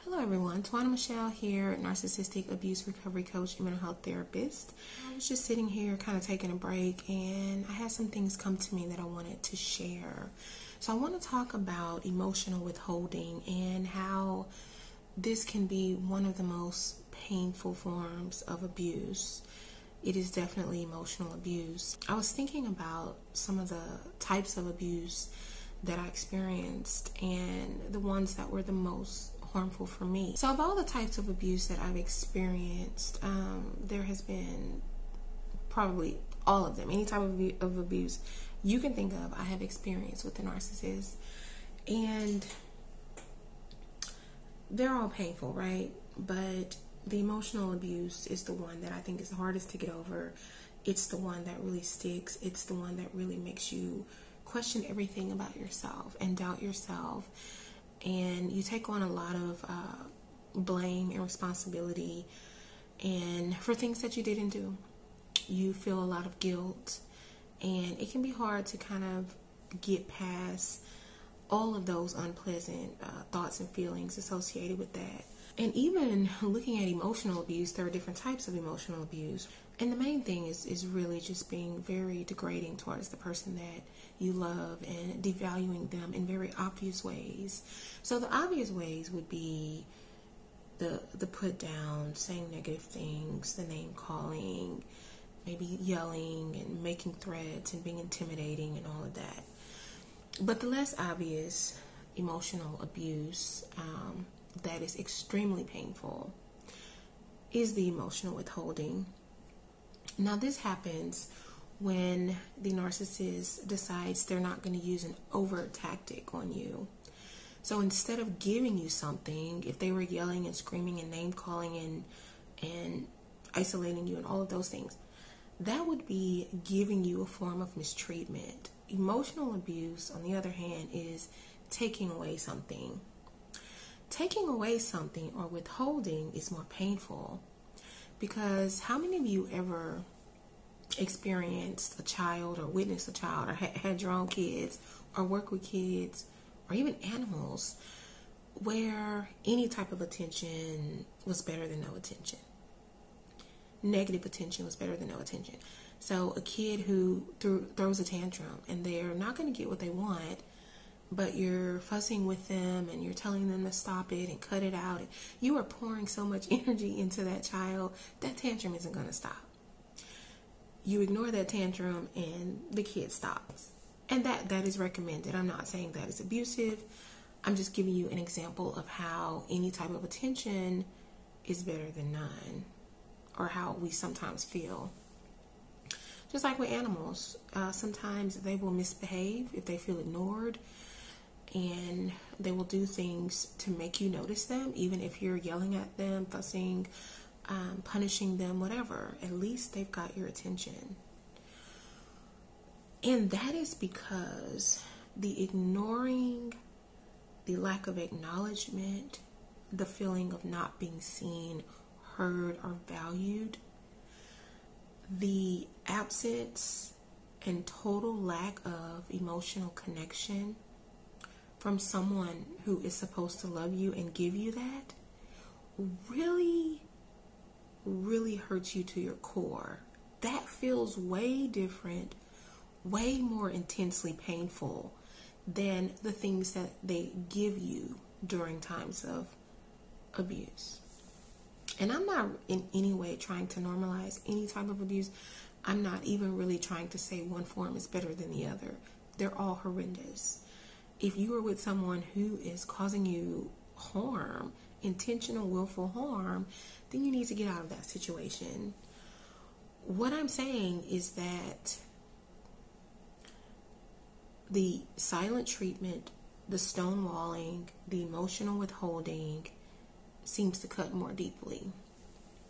Hello everyone, Twana Michelle here, Narcissistic Abuse Recovery Coach and Mental Health Therapist. I was just sitting here kind of taking a break and I had some things come to me that I wanted to share. So I want to talk about emotional withholding and how this can be one of the most painful forms of abuse. It is definitely emotional abuse. I was thinking about some of the types of abuse that I experienced and the ones that were the most harmful for me. So of all the types of abuse that I've experienced, there has been probably all of them. Any type of abuse you can think of, I have experienced with the narcissist. And they're all painful, right? But the emotional abuse is the one that I think is the hardest to get over. It's the one that really sticks. It's the one that really makes you question everything about yourself and doubt yourself. And you take on a lot of blame and responsibility and for things that you didn't do. You feel a lot of guilt, and it can be hard to kind of get past all of those unpleasant thoughts and feelings associated with that. And even looking at emotional abuse, there are different types of emotional abuse. And the main thing is really just being very degrading towards the person that you love and devaluing them in very obvious ways. So the obvious ways would be the put down, saying negative things, the name calling, maybe yelling and making threats and being intimidating and all of that. But the less obvious emotional abuse that is extremely painful is the emotional withholding. Now this happens when the narcissist decides they're not going to use an overt tactic on you. So instead of giving you something, if they were yelling and screaming and name calling and isolating you and all of those things, that would be giving you a form of mistreatment. Emotional abuse, on the other hand, is taking away something. Taking away something or withholding is more painful, because how many of you ever experienced a child or witnessed a child or had your own kids or work with kids or even animals where any type of attention was better than no attention? Negative attention was better than no attention. So a kid who throws a tantrum and they're not going to get what they want, but you're fussing with them and you're telling them to stop it and cut it out. And you are pouring so much energy into that child, that tantrum isn't going to stop. You ignore that tantrum and the kid stops. And that is recommended. I'm not saying that is abusive. I'm just giving you an example of how any type of attention is better than none, or how we sometimes feel. Just like with animals, sometimes they will misbehave if they feel ignored, and they will do things to make you notice them, even if you're yelling at them, fussing, punishing them, whatever. At least they've got your attention. And that is because the ignoring, the lack of acknowledgement, the feeling of not being seen, heard, or valued, the absence and total lack of emotional connection from someone who is supposed to love you and give you that really, really hurts you to your core. That feels way different, way more intensely painful than the things that they give you during times of abuse. And I'm not in any way trying to normalize any type of abuse. I'm not even really trying to say one form is better than the other. They're all horrendous. If you are with someone who is causing you harm, intentional, willful harm, then you need to get out of that situation. What I'm saying is that the silent treatment, the stonewalling, the emotional withholding seems to cut more deeply.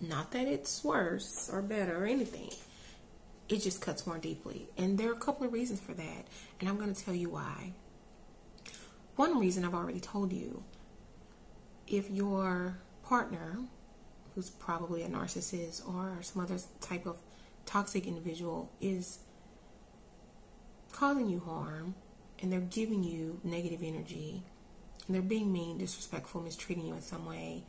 Not that it's worse or better or anything. It just cuts more deeply. And there are a couple of reasons for that. And I'm going to tell you why. One reason I've already told you. If your partner, who's probably a narcissist or some other type of toxic individual, is causing you harm and they're giving you negative energy they're being mean, disrespectful, mistreating you in some way,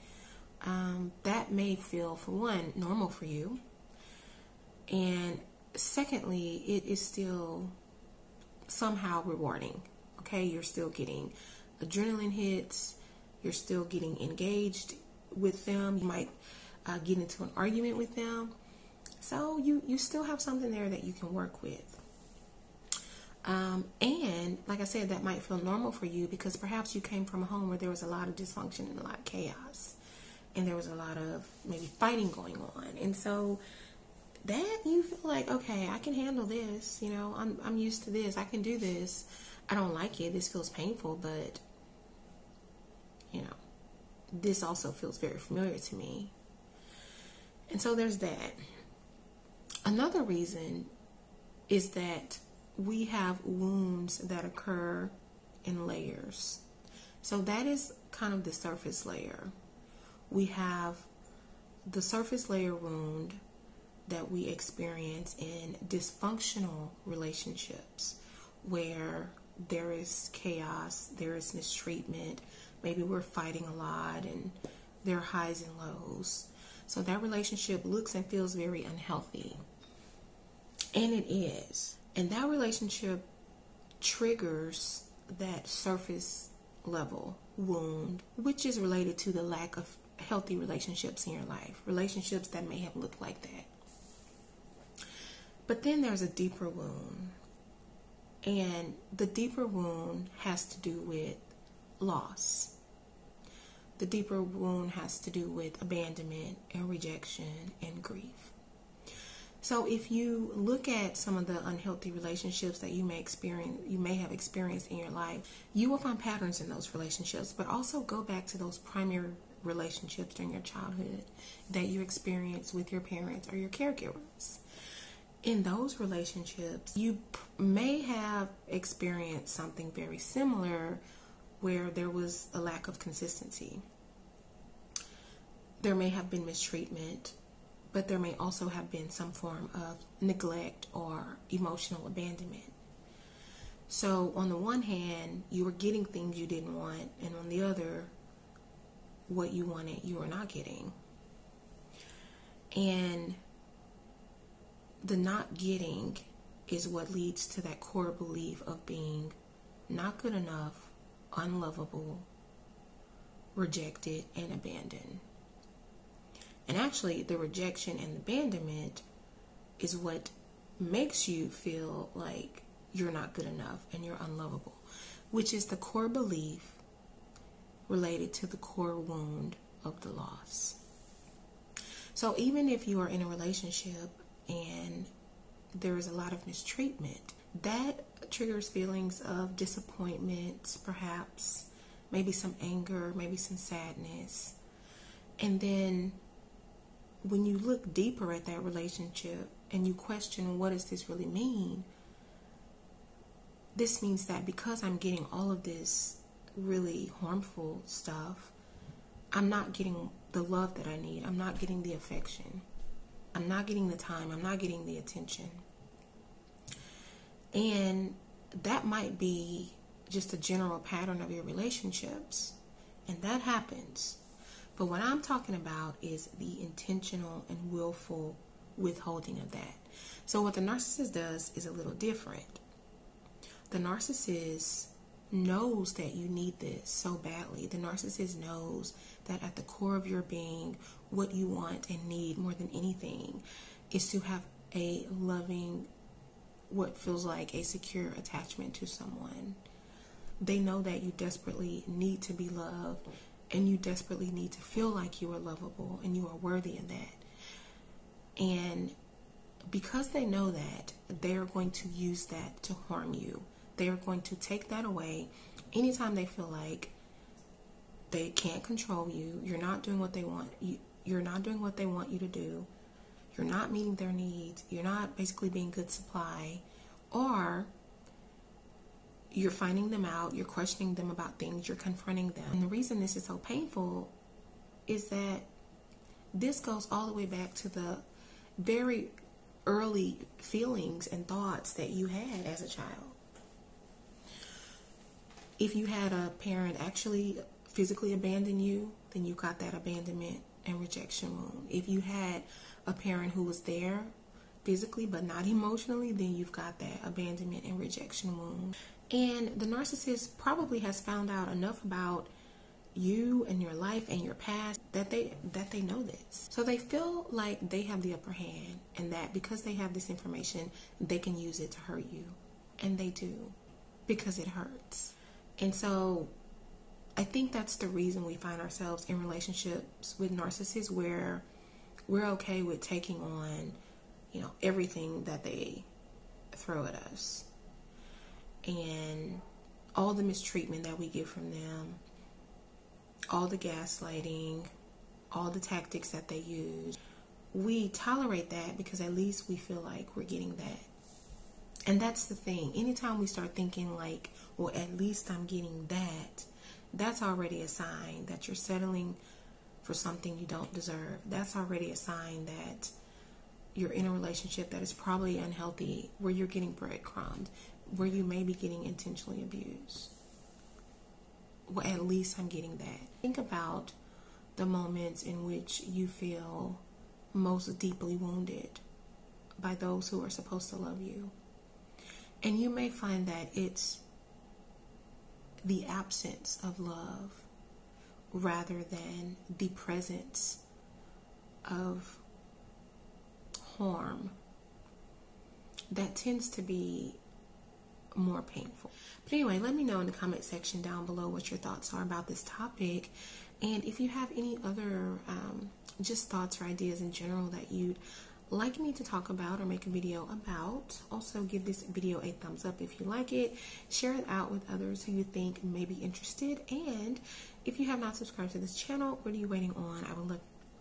that may feel, for one, normal for you. And secondly, it is still somehow rewarding. Okay, you're still getting adrenaline hits. You're still getting engaged with them. You might get into an argument with them. So you still have something there that you can work with. And like I said, that might feel normal for you because perhaps you came from a home where there was a lot of dysfunction and a lot of chaos. And there was a lot of maybe fighting going on. And so that you feel like, okay, I can handle this. You know, I'm used to this. I can do this. I don't like it. This feels painful, but, you know, this also feels very familiar to me. And so there's that. Another reason is that we have wounds that occur in layers. So that is kind of the surface layer. We have the surface layer wound that we experience in dysfunctional relationships where there is chaos, there is mistreatment, maybe we're fighting a lot and there are highs and lows. So that relationship looks and feels very unhealthy. And it is. And that relationship triggers that surface level wound, which is related to the lack of healthy relationships in your life, relationships that may have looked like that. But then there's a deeper wound, and the deeper wound has to do with loss. The deeper wound has to do with abandonment and rejection and grief. So if you look at some of the unhealthy relationships that you may have experienced in your life, you will find patterns in those relationships, but also go back to those primary relationships during your childhood that you experienced with your parents or your caregivers. In those relationships, you may have experienced something very similar where there was a lack of consistency. There may have been mistreatment, but there may also have been some form of neglect or emotional abandonment. So on the one hand, you were getting things you didn't want, and on the other, what you wanted, you were not getting. And the not getting is what leads to that core belief of being not good enough, unlovable, rejected, and abandoned. And actually, the rejection and abandonment is what makes you feel like you're not good enough and you're unlovable, which is the core belief related to the core wound of the loss. So even if you are in a relationship and there is a lot of mistreatment, that triggers feelings of disappointment, perhaps, maybe some anger, maybe some sadness. And then when you look deeper at that relationship and you question, what does this really mean? This means that because I'm getting all of this really harmful stuff, I'm not getting the love that I need. I'm not getting the affection. I'm not getting the time. I'm not getting the attention. And that might be just a general pattern of your relationships. And that happens. But what I'm talking about is the intentional and willful withholding of that. So what the narcissist does is a little different. The narcissist knows that you need this so badly. The narcissist knows that at the core of your being, what you want and need more than anything is to have a loving, what feels like a secure attachment to someone. They know that you desperately need to be loved, and you desperately need to feel like you are lovable and you are worthy of that. And because they know that, they are going to use that to harm you. They are going to take that away anytime they feel like they can't control you. You're not doing what they want. You're not doing what they want you to do. You're not meeting their needs. You're not basically being good supply. Or you're finding them out. You're questioning them about things. You're confronting them. And the reason this is so painful is that this goes all the way back to the very early feelings and thoughts that you had as a child. If you had a parent actually physically abandon you, then you got that abandonment and rejection wound. If you had a parent who was there physically but not emotionally, then you've got that abandonment and rejection wound. And the narcissist probably has found out enough about you and your life and your past that they know this. So they feel like they have the upper hand, and that because they have this information, they can use it to hurt you. And they do, because it hurts. And so I think that's the reason we find ourselves in relationships with narcissists where we're okay with taking on, everything that they throw at us. And all the mistreatment that we get from them, all the gaslighting, all the tactics that they use. We tolerate that because at least we feel like we're getting that. And that's the thing. Anytime we start thinking like, well, at least I'm getting that, that's already a sign that you're settling for something you don't deserve. That's already a sign that you're in a relationship that is probably unhealthy, where you're getting breadcrumbed, where you may be getting intentionally abused. Well, at least I'm getting that. Think about the moments in which you feel most deeply wounded by those who are supposed to love you. And you may find that it's the absence of love rather than the presence of harm that tends to be more painful. But anyway, let me know in the comment section down below what your thoughts are about this topic, and if you have any other just thoughts or ideas in general that you'd like me to talk about or make a video about. Also, give this video a thumbs up if you like it. Share it out with others who you think may be interested, and if you have not subscribed to this channel, what are you waiting on?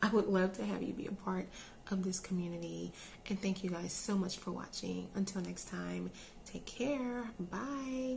I would love to have you be a part of this community. And thank you guys so much for watching. Until next time, take care. Bye.